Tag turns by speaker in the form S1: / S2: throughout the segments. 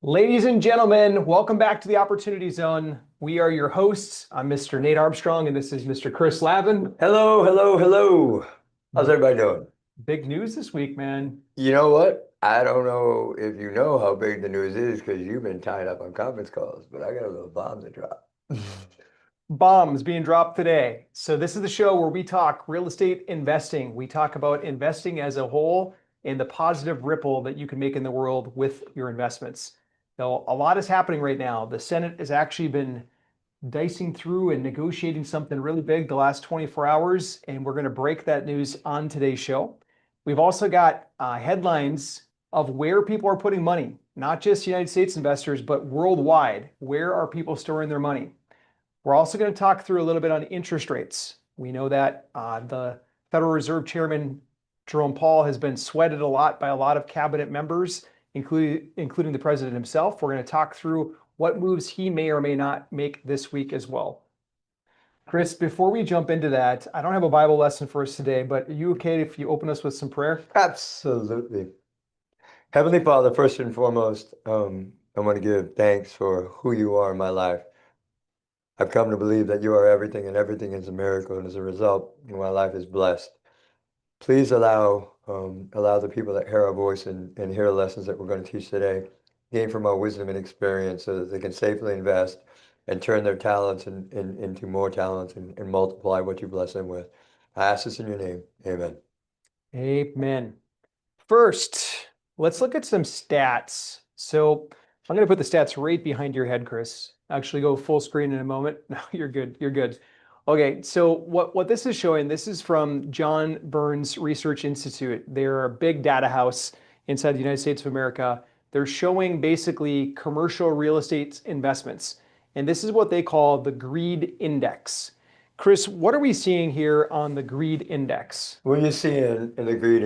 S1: Ladies and gentlemen, welcome back to the Opportunity Zone. We are your hosts. I'm Mr. Nate Armstrong, and this is Mr. Chris Lavin.
S2: Hello, hello, hello. How's everybody doing?
S1: Big news this week, man.
S2: You know what? I don't know if you know how big the news is because you've been tied up on conference calls, but I got a little bomb to drop.
S1: Bombs being dropped today. So this is the show where we talk real estate investing. We talk about investing as a whole and the positive ripple that you can make in the world with your investments. Now, a lot is happening right now. The Senate has actually been dicing through and negotiating something really big the last 24 hours, and we're going to break that news on today's show. We've also got headlines of where people are putting money, not just United States investors, but worldwide. Where are people storing their money? We're also going to talk through a little bit on interest rates. We know that the Federal Reserve Chairman Jerome Powell has been sweated a lot by a lot of cabinet members, including the president himself. We're going to talk through what moves he may or may not make this week as well. Chris, before we jump into that, I don't have a Bible lesson for us today, but are you okay if you open us with some prayer?
S2: Absolutely. Heavenly Father, first and foremost, I want to give thanks for who you are in my life. I've come to believe that you are everything and everything is a miracle, and as a result, my life is blessed. Please allow the people that hear our voice and hear the lessons that we're going to teach today, gain from our wisdom and experience so that they can safely invest and turn their talents into more talents and multiply what you bless them with. I ask this in your name. Amen.
S1: Amen. First, let's look at some stats. So I'm going to put the stats right behind your head, Chris. Actually go full screen in a moment. No, you're good. You're good. Okay, so what this is showing, this is from John Burns Research Institute. They're a big data house inside the United States of America. They're showing basically commercial real estate investments. And this is what they call the greed index. Chris, what are we seeing here on the greed index?
S2: What you're seeing in the greed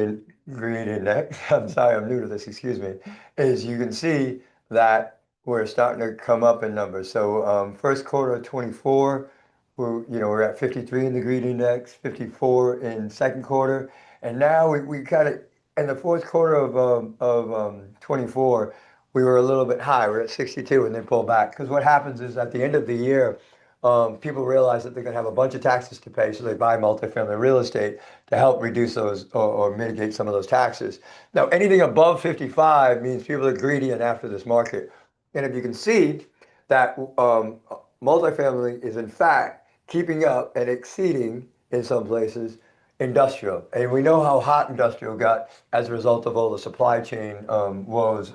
S2: index, I'm sorry, I'm new to this, excuse me, is you can see that we're starting to come up in numbers. So first quarter of 24, we're at 53 in the greed index, 54 in second quarter, and now we kind of in the fourth quarter of 24, we were a little bit high. We're at 62 and then pull back because what happens is at the end of the year, people realize that they're going to have a bunch of taxes to pay, so they buy multifamily real estate to help reduce those or mitigate some of those taxes. Now, anything above 55 means people are greedy and after this market. And if you can see that multifamily is in fact keeping up and exceeding in some places industrial. And we know how hot industrial got as a result of all the supply chain woes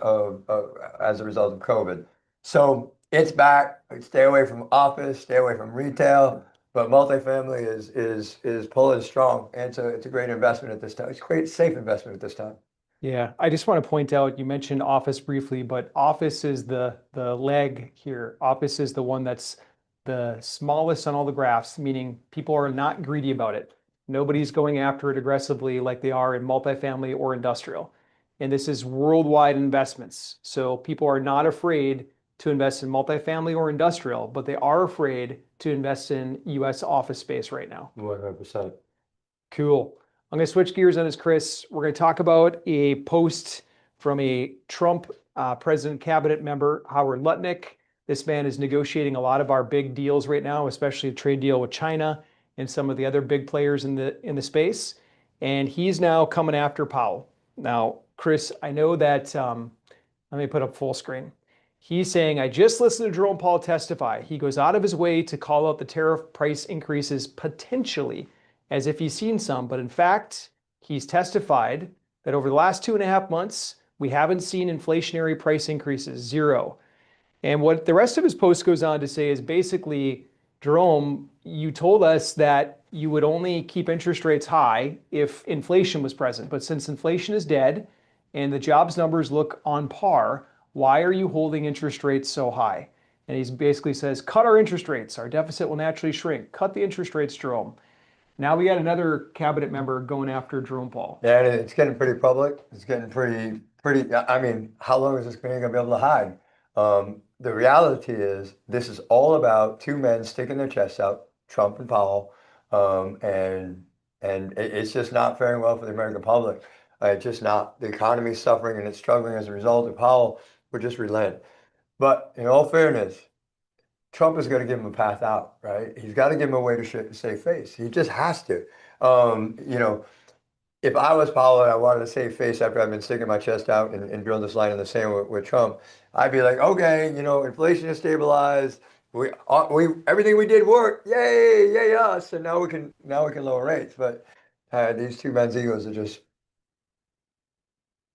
S2: as a result of COVID. So it's back. Stay away from office, stay away from retail, but multifamily is pulling strong. And so it's a great investment at this time. It's a great, safe investment at this time.
S1: Yeah, I just want to point out, you mentioned office briefly, but office is the leg here. Office is the one that's the smallest on all the graphs, meaning people are not greedy about it. Nobody's going after it aggressively like they are in multifamily or industrial. And this is worldwide investments. So people are not afraid to invest in multifamily or industrial, but they are afraid to invest in US office space right now.
S2: 100%.
S1: Cool. I'm going to switch gears on this, Chris. We're going to talk about a post from a Trump president cabinet member, Howard Lutnick. This man is negotiating a lot of our big deals right now, especially a trade deal with China and some of the other big players in the space. And he's now coming after Powell. Now, Chris, I know that, let me put up full screen. He's saying, I just listened to Jerome Powell testify. He goes out of his way to call out the tariff price increases potentially as if he's seen some, but in fact, he's testified that over the last 2.5 months, we haven't seen inflationary price increases, zero. And what the rest of his post goes on to say is basically, Jerome, you told us that you would only keep interest rates high if inflation was present, but since inflation is dead and the jobs numbers look on par, why are you holding interest rates so high? And he basically says, cut our interest rates, our deficit will naturally shrink, cut the interest rates, Jerome. Now we got another cabinet member going after Jerome Powell.
S2: Yeah, and it's getting pretty public. It's getting pretty, I mean, how long is this going to be able to hide? The reality is this is all about two men sticking their chests out, Trump and Powell, and it's just not faring well for the American public. It's just not. The economy's suffering and it's struggling as a result, and Powell would just relent. But in all fairness, Trump is going to give him a path out, right? He's got to give him a way to save face. He just has to. You know, if I was Powell and I wanted to save face after I've been sticking my chest out and drilling this line in the sand with Trump, I'd be like, okay, you know, inflation is stabilized. We everything we did worked. Yay, yay us. And now we can lower rates. But these two men's egos are just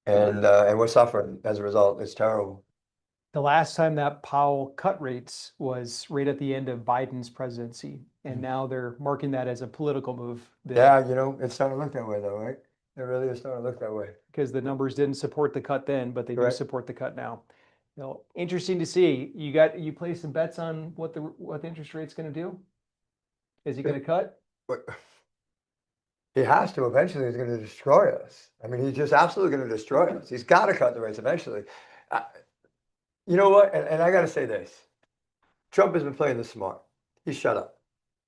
S2: and we're suffering as a result. It's terrible.
S1: The last time that Powell cut rates was right at the end of Biden's presidency, and now they're marking that as a political move.
S2: Yeah, you know, it's starting to look that way though, right? It really is starting to look that way.
S1: Because the numbers didn't support the cut then, but they do
S2: Correct.
S1: support the cut now. You know, interesting to see. You play some bets on what the interest rate's going to do? Is he going to cut?
S2: But he has to eventually. He's going to destroy us. I mean, he's just absolutely going to destroy us. He's got to cut the rates eventually. You know what? And I got to say this. Trump has been playing this smart. He's shut up.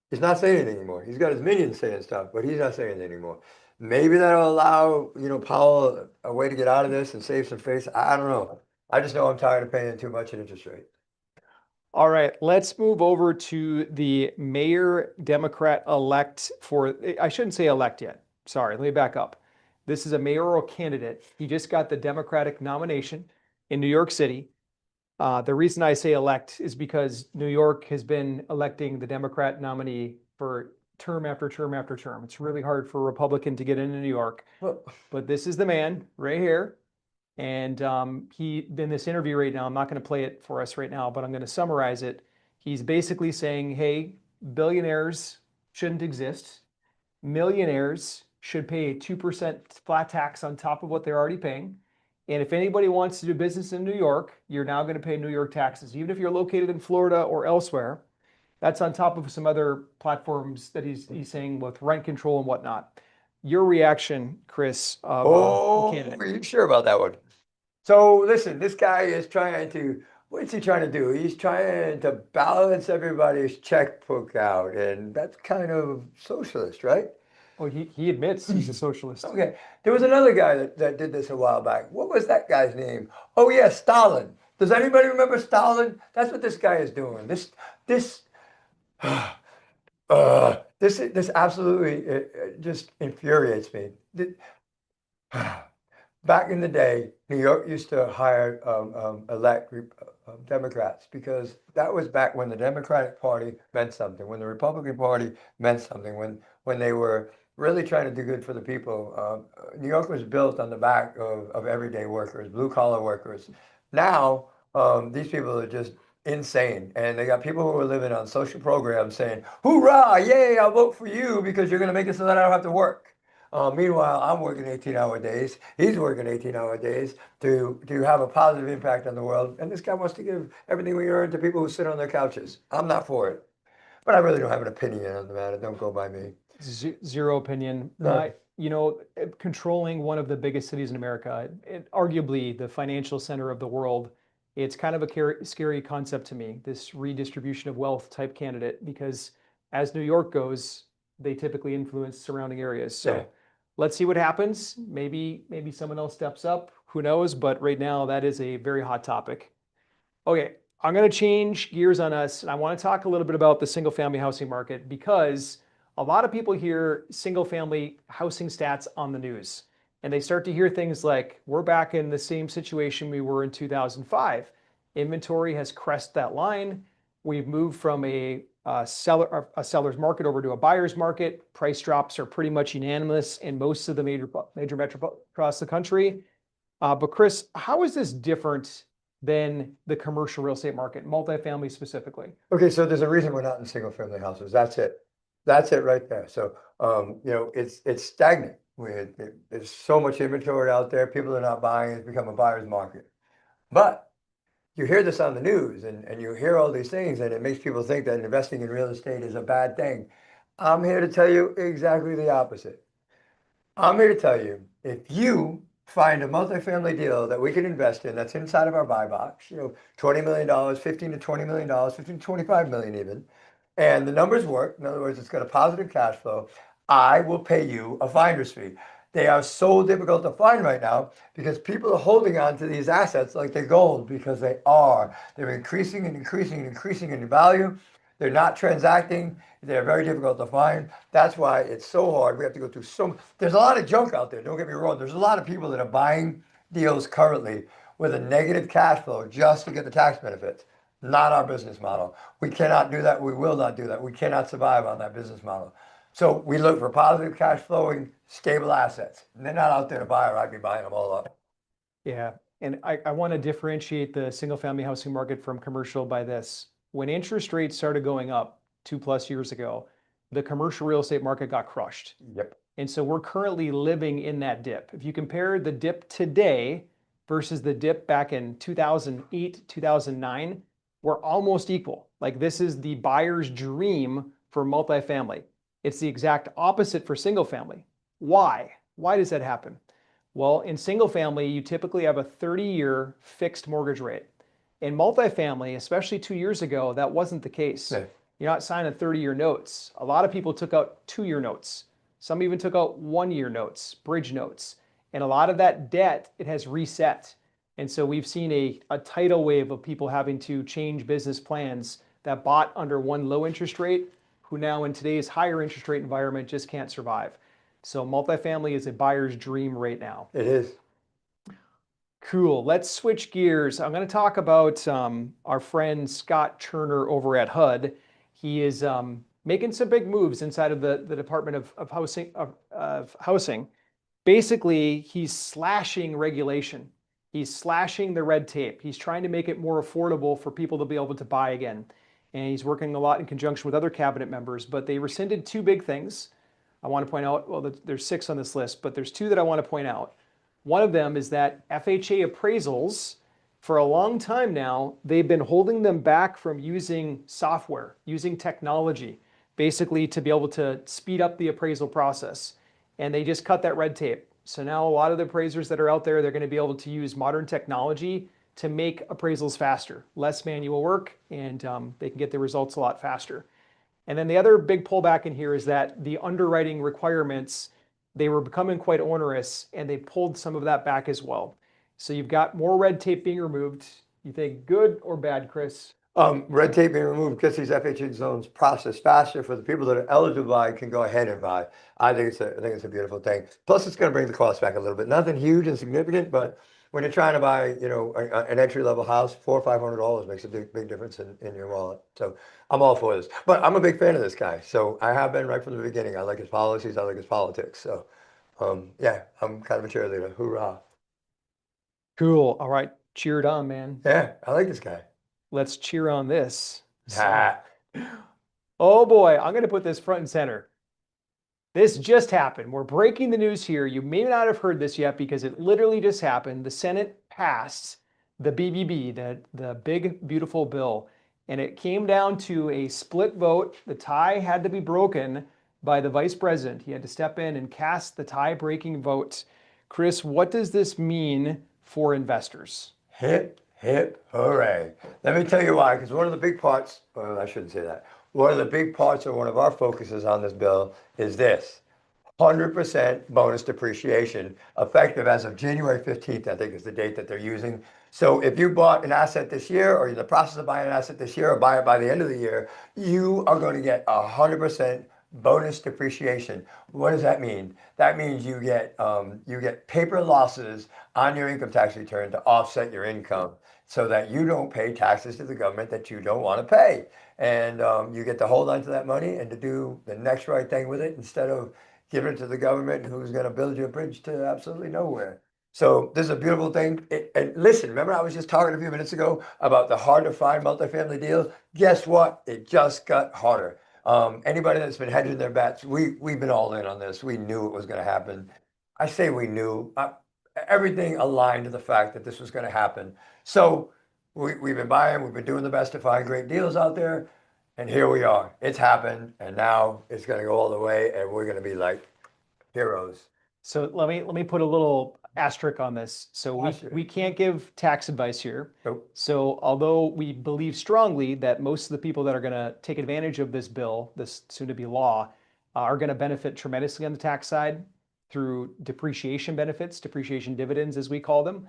S2: He's not saying anything anymore. He's got his minions saying stuff, but he's not saying anything anymore. Maybe that'll allow, you know, Powell a way to get out of this and save some face. I don't know. I just know I'm tired of paying too much in interest rate.
S1: All right, let's move over to the mayor Democrat-elect for, I shouldn't say elect yet. Sorry, let me back up. This is a mayoral candidate. He just got the Democratic nomination in New York City. The reason I say elect is because New York has been electing the Democrat nominee for term after term after term. It's really hard for a Republican to get into New York, but this is the man right here. And he in this interview right now, I'm not going to play it for us right now, but I'm going to summarize it. He's basically saying, hey, billionaires shouldn't exist. Millionaires should pay a 2% flat tax on top of what they're already paying. And if anybody wants to do business in New York, you're now going to pay New York taxes, even if you're located in Florida or elsewhere. That's on top of some other platforms that he's saying with rent control and whatnot. Your reaction, Chris, of candidate.
S2: Are you sure about that one? So listen, this guy is trying to, what's he trying to do? He's trying to balance everybody's checkbook out, and that's kind of socialist, right?
S1: Well, he admits he's a socialist.
S2: Okay. There was another guy that did this a while back. What was that guy's name? Oh yeah, Stalin. Does anybody remember Stalin? That's what this guy is doing. This absolutely just infuriates me. Back in the day, New York used to hire elect Democrats because that was back when the Democratic Party meant something, when the Republican Party meant something, when they were really trying to do good for the people. New York was built on the back of everyday workers, blue collar workers. Now, these people are just insane, and they got people who are living on social programs saying, "Hoorah! Yay! I'll vote for you because you're going to make it so that I don't have to work." Meanwhile, I'm working 18-hour days. He's working 18-hour days to have a positive impact on the world. And this guy wants to give everything we earn to people who sit on their couches. I'm not for it. But I really don't have an opinion on the matter. Don't go by me.
S1: Zero opinion.
S2: No.
S1: You know, controlling one of the biggest cities in America, arguably the financial center of the world, it's kind of a scary concept to me, this redistribution of wealth type candidate, because as New York goes, they typically influence surrounding areas. So
S2: Yeah.
S1: Let's see what happens. Maybe someone else steps up. Who knows? But right now, that is a very hot topic. Okay, I'm going to change gears on us, and I want to talk a little bit about the single-family housing market, because a lot of people hear single-family housing stats on the news, and they start to hear things like, we're back in the same situation we were in 2005. Inventory has crested that line. We've moved from a seller's market over to a buyer's market. Price drops are pretty much unanimous in most of the major metro across the country. But Chris, how is this different than the commercial real estate market, multifamily specifically?
S2: Okay, so there's a reason we're not in single family houses. That's it. That's it right there. So, you know, it's stagnant. There's so much inventory out there. People are not buying. It's become a buyer's market. But you hear this on the news and you hear all these things, and it makes people think that investing in real estate is a bad thing. I'm here to tell you exactly the opposite. I'm here to tell you, if you find a multifamily deal that we can invest in that's inside of our buy box, you know, $20 million, $15 to $20 million, $15 to $25 million even, and the numbers work, in other words, it's got a positive cash flow, I will pay you a finder's fee. They are so difficult to find right now because people are holding on to these assets like they're gold because they are. They're increasing and increasing and increasing in value. They're not transacting. They're very difficult to find. That's why it's so hard. We have to go through there's a lot of junk out there. Don't get me wrong. There's a lot of people that are buying deals currently with a negative cash flow just to get the tax benefits. Not our business model. We cannot do that. We will not do that. We cannot survive on that business model. So we look for positive cash flowing, stable assets. And they're not out there to buy, or I'd be buying them all up.
S1: Yeah. And I want to differentiate the single family housing market from commercial by this. When interest rates started going up 2+ years ago, the commercial real estate market got crushed.
S2: Yep.
S1: And so we're currently living in that dip. If you compare the dip today versus the dip back in 2008, 2009, we're almost equal. Like, this is the buyer's dream for multifamily. It's the exact opposite for single family. Why? Why does that happen? Well, in single family, you typically have a 30-year fixed mortgage rate. In multifamily, especially 2 years ago, that wasn't the case.
S2: Yeah.
S1: You're not signing 30-year notes. A lot of people took out 2-year notes. Some even took out 1-year notes, bridge notes. And a lot of that debt, it has reset. And so we've seen a tidal wave of people having to change business plans that bought under one low interest rate, who now in today's higher interest rate environment just can't survive. So multifamily is a buyer's dream right now.
S2: It is.
S1: Cool. Let's switch gears. I'm going to talk about our friend Scott Turner over at HUD. He is making some big moves inside of the Department of Housing. Basically, he's slashing regulation. He's slashing the red tape. He's trying to make it more affordable for people to be able to buy again. And he's working a lot in conjunction with other cabinet members, but they rescinded 2 big things. I want to point out, well, there's 6 on this list, but there's 2 that I want to point out. One of them is that FHA appraisals, for a long time now, they've been holding them back from using software, using technology, basically to be able to speed up the appraisal process. And they just cut that red tape. So now a lot of the appraisers that are out there, they're going to be able to use modern technology to make appraisals faster, less manual work, and they can get the results a lot faster. And then the other big pullback in here is that the underwriting requirements, they were becoming quite onerous, and they pulled some of that back as well. So you've got more red tape being removed. You think good or bad, Chris?
S2: Red tape being removed gets these FHA zones processed faster. For the people that are eligible to buy, can go ahead and buy. I think it's a beautiful thing. Plus, it's going to bring the cost back a little bit. Nothing huge and significant, but when you're trying to buy, an entry-level house, $400 or $500 makes a big difference in your wallet. So I'm all for this. But I'm a big fan of this guy. So I have been right from the beginning. I like his policies. I like his politics. So yeah, I'm kind of a cheerleader. Hoorah!
S1: Cool. All right, cheered on, man.
S2: Yeah, I like this guy.
S1: Let's cheer on this.
S2: Ah.
S1: Oh boy, I'm going to put this front and center. This just happened. We're breaking the news here. You may not have heard this yet because it literally just happened. The Senate passed the BBB, the big, beautiful bill, and it came down to a split vote. The tie had to be broken by the vice president. He had to step in and cast the tie-breaking vote. Chris, what does this mean for investors?
S2: Hip, hip, hooray. Let me tell you why, because one of the big parts, well, I shouldn't say that. One of the big parts of one of our focuses on this bill is this: 100% bonus depreciation, effective as of January 15th, I think is the date that they're using. So if you bought an asset this year, or you're in the process of buying an asset this year, or buy it by the end of the year, you are going to get 100% bonus depreciation. What does that mean? That means you get paper losses on your income tax return to offset your income, so that you don't pay taxes to the government that you don't want to pay. And you get to hold on to that money and to do the next right thing with it, instead of giving it to the government who's going to build you a bridge to absolutely nowhere. So this is a beautiful thing. And listen, remember I was just talking a few minutes ago about the hard to find multifamily deal? Guess what? It just got harder. Anybody that's been hedging their bets, we've been all in on this. We knew it was going to happen. I say we knew. Everything aligned to the fact that this was going to happen. So we've been buying, we've been doing the best to find great deals out there, and here we are. It's happened, and now it's going to go all the way, and we're going to be like heroes.
S1: So let me put a little asterisk on this. So we can't give tax advice here.
S2: Nope.
S1: So although we believe strongly that most of the people that are going to take advantage of this bill, this soon-to-be law, are going to benefit tremendously on the tax side, through depreciation benefits, depreciation dividends, as we call them.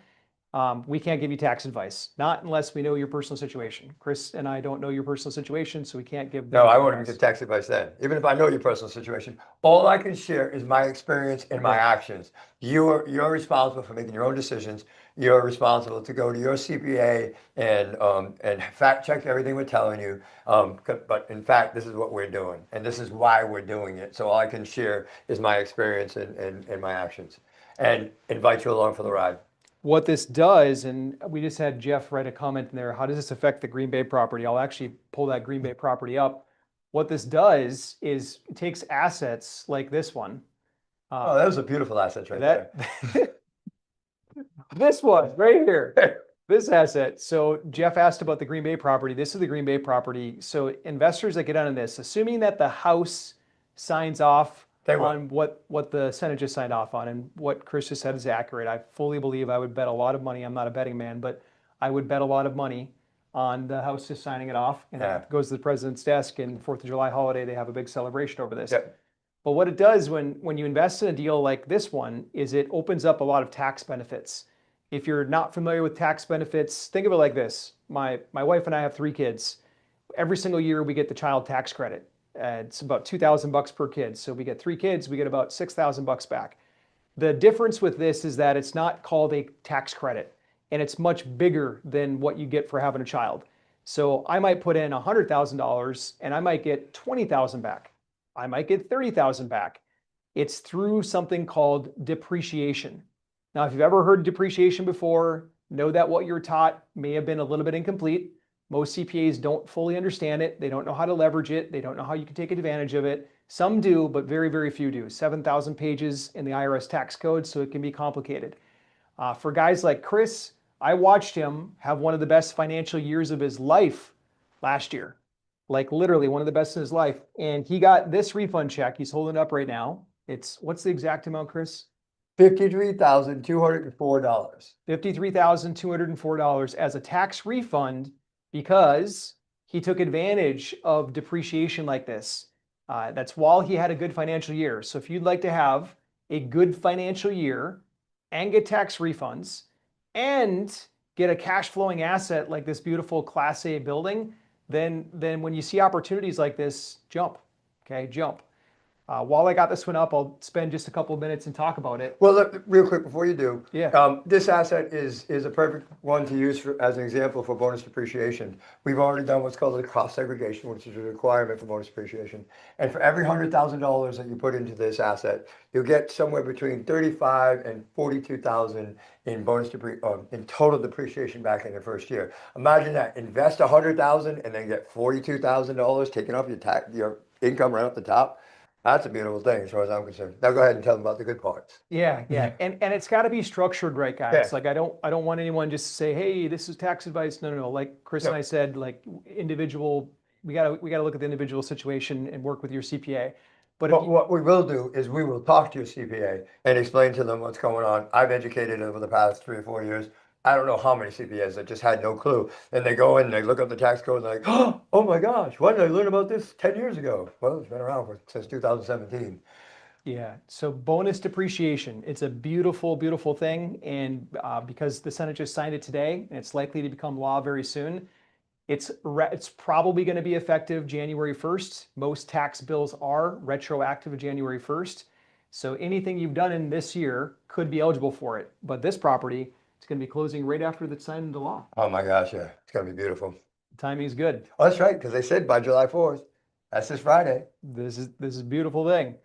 S1: We can't give you tax advice, not unless we know your personal situation. Chris and I don't know your personal situation, so we can't give.
S2: No, I wouldn't give tax advice then. Even if I know your personal situation, all I can share is my experience and my actions. You're responsible for making your own decisions. You're responsible to go to your CPA and fact check everything we're telling you. But in fact, this is what we're doing, and this is why we're doing it. So all I can share is my experience and my actions, and invite you along for the ride.
S1: What this does, and we just had Jeff write a comment in there, how does this affect the Green Bay property? I'll actually pull that Green Bay property up. What this does is it takes assets like this one.
S2: Oh, that was a beautiful asset right there.
S1: This one right here, this asset. So Jeff asked about the Green Bay property. This is the Green Bay property. So investors that get on this, assuming that the house signs off on what the Senate just signed off on, and what Chris just said is accurate. I fully believe I would bet a lot of money. I'm not a betting man, but I would bet a lot of money on the House just signing it off, and it goes to the president's desk, and 4th of July holiday, they have a big celebration over this. But what it does when you invest in a deal like this one is it opens up a lot of tax benefits. If you're not familiar with tax benefits, think of it like this. My wife and I have 3 kids. Every single year we get the child tax credit. It's about $2,000 per kid. So we get 3 kids, we get about $6,000 back. The difference with this is that it's not called a tax credit, and it's much bigger than what you get for having a child. So I might put in $100,000 and I might get $20,000 back. I might get $30,000 back. It's through something called depreciation. Now, if you've ever heard depreciation before, know that what you're taught may have been a little bit incomplete. Most CPAs don't fully understand it. They don't know how to leverage it. They don't know how you can take advantage of it. Some do, but very, very few do. 7,000 pages in the IRS tax code, so it can be complicated. For guys like Chris, I watched him have one of the best financial years of his life last year. Like literally one of the best in his life. And he got this refund check. He's holding it up right now. What's the exact amount, Chris?
S2: $53,204.
S1: $53,204 as a tax refund, because he took advantage of depreciation like this. That's while he had a good financial year. So if you'd like to have a good financial year and get tax refunds and get a cash flowing asset like this beautiful Class A building, then when you see opportunities like this, jump, okay, jump. While I got this one up, I'll spend just a couple of minutes and talk about it.
S2: Well, look, real quick before you do,
S1: yeah.
S2: This asset is a perfect one to use as an example for bonus depreciation. We've already done what's called a cost segregation, which is a requirement for bonus depreciation. And for every $100,000 that you put into this asset, you'll get somewhere between $35,000 and $42,000 in in total depreciation back in the first year. Imagine that: invest $100,000 and then get $42,000 taken off your income right off the top. That's a beautiful thing as far as I'm concerned. Now go ahead and tell them about the good parts.
S1: Yeah. And it's got to be structured right, guys. Yeah. Like I don't want anyone just to say, hey, this is tax advice. No. Like Chris and I said, like individual, we gotta look at the individual situation and work with your CPA. But
S2: what we will do is we will talk to your CPA and explain to them what's going on. I've educated over the past 3 or 4 years. I don't know how many CPAs that just had no clue. And they go in and they look up the tax code and they're like, oh my gosh, why did I learn about this 10 years ago? Well, it's been around since 2017.
S1: Yeah, so bonus depreciation, it's a beautiful, beautiful thing. And because the Senate just signed it today, and it's likely to become law very soon, it's probably going to be effective January 1st. Most tax bills are retroactive of January 1st. So anything you've done in this year could be eligible for it. But this property, it's going to be closing right after it's signed into law.
S2: Oh my gosh, yeah. It's going to be beautiful.
S1: The timing is good.
S2: Oh, that's right, because they said by July 4th. That's this Friday.
S1: This is a beautiful thing.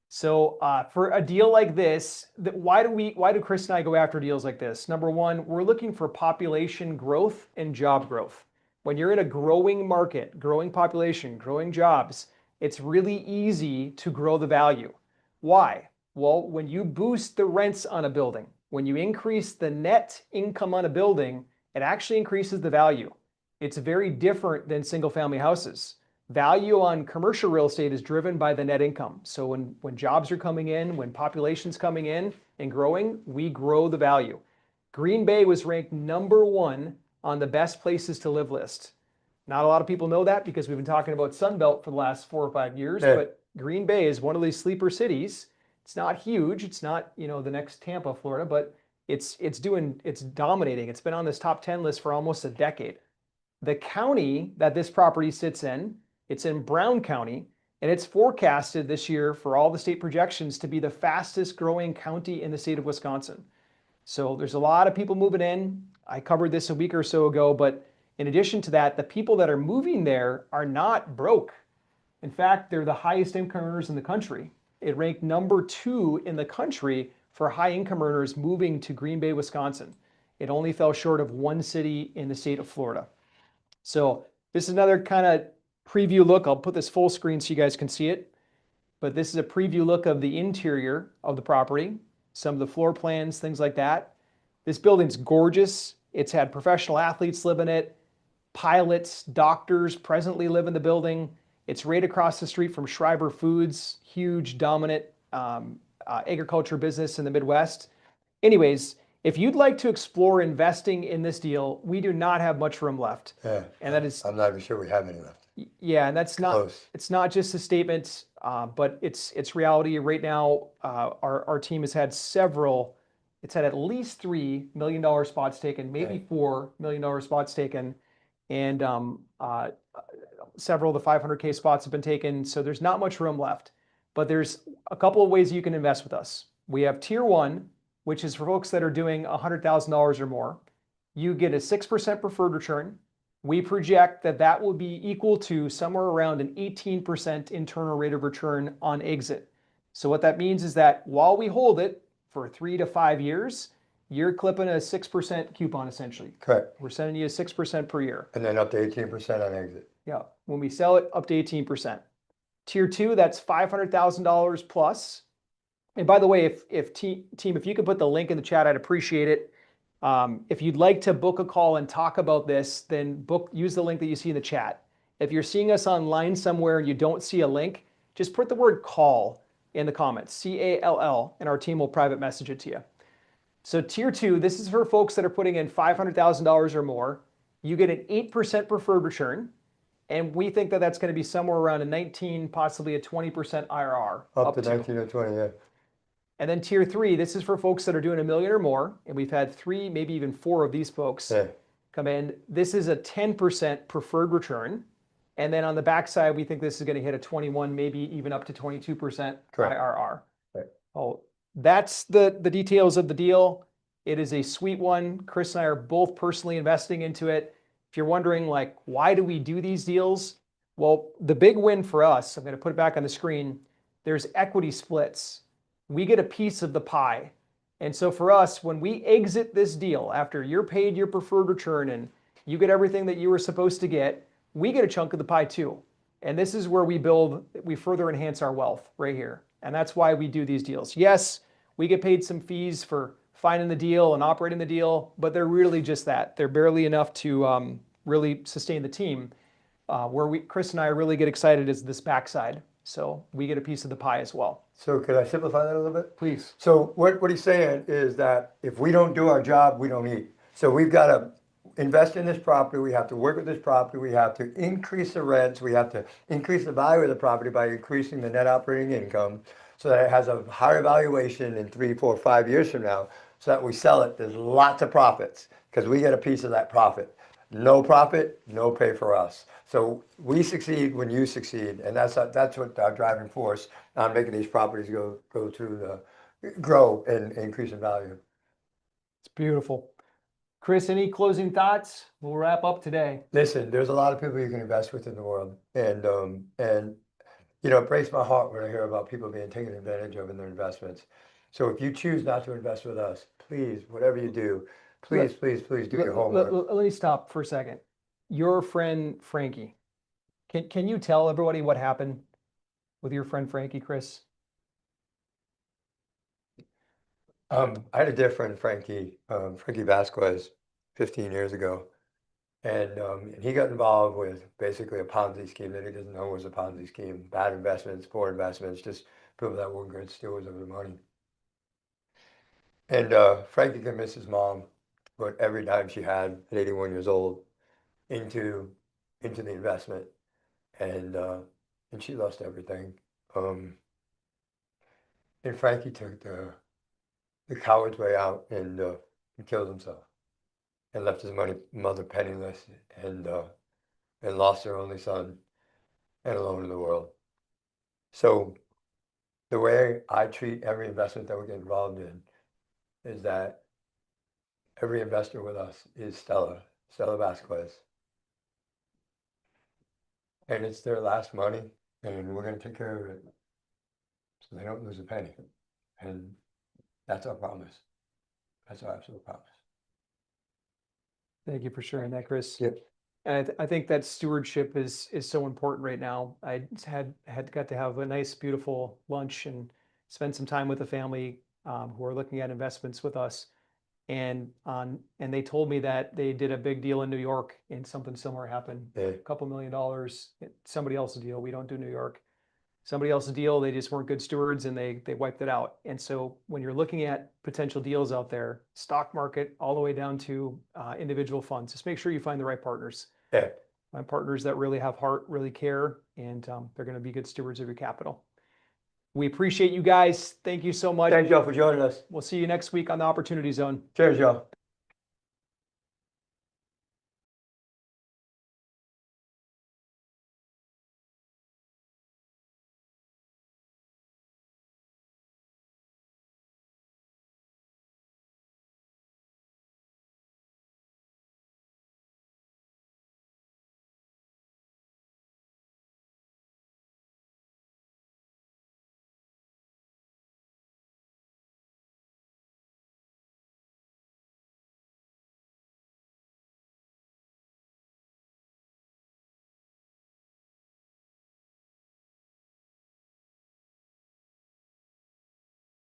S1: So for a deal like this, why do Chris and I go after deals like this? Number one, we're looking for population growth and job growth. When you're in a growing market, growing population, growing jobs, it's really easy to grow the value. Why? Well, when you boost the rents on a building, when you increase the net income on a building, it actually increases the value. It's very different than single family houses. Value on commercial real estate is driven by the net income. So when jobs are coming in, when population's coming in and growing, we grow the value. Green Bay was ranked #1 on the best places to live list. Not a lot of people know that because we've been talking about Sunbelt for the last 4 or 5 years, but Green Bay is one of these sleeper cities. It's not huge. It's not, you know, the next Tampa, Florida, but it's dominating. It's been on this top 10 list for almost a decade. The county that this property sits in, it's in Brown County, and it's forecasted this year for all the state projections to be the fastest growing county in the state of Wisconsin. So there's a lot of people moving in. I covered this a week or so ago, but in addition to that, the people that are moving there are not broke. In fact, they're the highest income earners in the country. It ranked number 2 in the country for high income earners moving to Green Bay, Wisconsin. It only fell short of one city in the state of Florida. So this is another kind of preview look. I'll put this full screen so you guys can see it. But this is a preview look of the interior of the property, some of the floor plans, things like that. This building's gorgeous. It's had professional athletes live in it. Pilots, doctors presently live in the building. It's right across the street from Schreiber Foods, huge, dominant agriculture business in the Midwest. Anyways, if you'd like to explore investing in this deal, we do not have much room left.
S2: Yeah.
S1: And that is,
S2: I'm not even sure we have any left.
S1: yeah, and that's not,
S2: Close.
S1: it's not just a statement, but it's reality. Right now, our team has had several, it's had at least $3 million spots taken, maybe
S2: Okay.
S1: $4 million spots taken. And several of the 500K spots have been taken. So there's not much room left, but there's a couple of ways you can invest with us. We have tier 1, which is for folks that are doing $100,000 or more. You get a 6% preferred return. We project that that will be equal to somewhere around an 18% internal rate of return on exit. So what that means is that while we hold it for 3 to 5 years, you're clipping a 6% coupon essentially.
S2: Correct.
S1: We're sending you 6% per year.
S2: And then up to 18% on exit.
S1: Yeah, when we sell it, up to 18%. Tier 2, that's $500,000 plus. And by the way, if team, if you could put the link in the chat, I'd appreciate it. If you'd like to book a call and talk about this, then use the link that you see in the chat. If you're seeing us online somewhere and you don't see a link, just put the word call in the comments, CALL, and our team will private message it to you. So tier 2, this is for folks that are putting in $500,000 or more. You get an 8% preferred return. And we think that that's going to be somewhere around a 19, possibly a 20% IRR.
S2: Up to 19 or 20, yeah.
S1: And then tier 3, this is for folks that are doing $1 million or more. And we've had 3, maybe even 4 of these folks come in. This is a 10% preferred return. And then on the backside, we think this is going to hit a 21, maybe even up to 22% IRR.
S2: Right.
S1: Oh, that's the details of the deal. It is a sweet one. Chris and I are both personally investing into it. If you're wondering, like, why do we do these deals? Well, the big win for us, I'm going to put it back on the screen, there's equity splits. We get a piece of the pie. And so for us, when we exit this deal, after you're paid your preferred return and you get everything that you were supposed to get, we get a chunk of the pie too. And this is where we further enhance our wealth right here. And that's why we do these deals. Yes, we get paid some fees for finding the deal and operating the deal, but they're really just that. They're barely enough to really sustain the team. Where Chris and I really get excited is this backside. So we get a piece of the pie as well.
S2: So could I simplify that a little bit?
S1: Please.
S2: So what he's saying is that if we don't do our job, we don't eat. So we've got to invest in this property. We have to work with this property. We have to increase the rents. We have to increase the value of the property by increasing the net operating income so that it has a higher valuation in 3, 4, 5 years from now, so that we sell it. There's lots of profits because we get a piece of that profit. No profit, no pay for us. So we succeed when you succeed, and that's what our driving force on making these properties grow and increase in value.
S1: It's beautiful. Chris, any closing thoughts? We'll wrap up today.
S2: Listen, there's a lot of people you can invest with in the world, and you know, it breaks my heart when I hear about people being taken advantage of in their investments. So if you choose not to invest with us, please, whatever you do, please do your homework.
S1: Let me stop for a second. Your friend Frankie, can you tell everybody what happened with your friend Frankie, Chris?
S2: I had a dear friend, Frankie Vasquez, 15 years ago. And he got involved with basically a Ponzi scheme that he doesn't know was a Ponzi scheme. Bad investments, poor investments, just people that weren't good stewards of the money. And Frankie convinced his mom to put every dime she had at 81 years old into the investment. And she lost everything. And Frankie took the coward's way out and killed himself and left his mother penniless and lost her only son and alone in the world. So the way I treat every investment that we get involved in is that every investor with us is Stella Vasquez. And it's their last money, and we're going to take care of it so they don't lose a penny. And that's our promise. That's our absolute promise.
S1: Thank you for sharing that, Chris.
S2: Yep.
S1: And I think that stewardship is so important right now. I got to have a nice, beautiful lunch and spend some time with the family who are looking at investments with us. And they told me that they did a big deal in New York and something similar happened.
S2: Yeah.
S1: A couple $1 million, somebody else's deal. We don't do New York. Somebody else's deal, they just weren't good stewards and they wiped it out. And so when you're looking at potential deals out there, stock market all the way down to individual funds, just make sure you find the right partners.
S2: Yeah.
S1: Find partners that really have heart, really care, and they're going to be good stewards of your capital. We appreciate you guys. Thank you so much.
S2: Thank y'all for joining us.
S1: We'll see you next week on the Opportunity Zone.
S2: Cheers, y'all.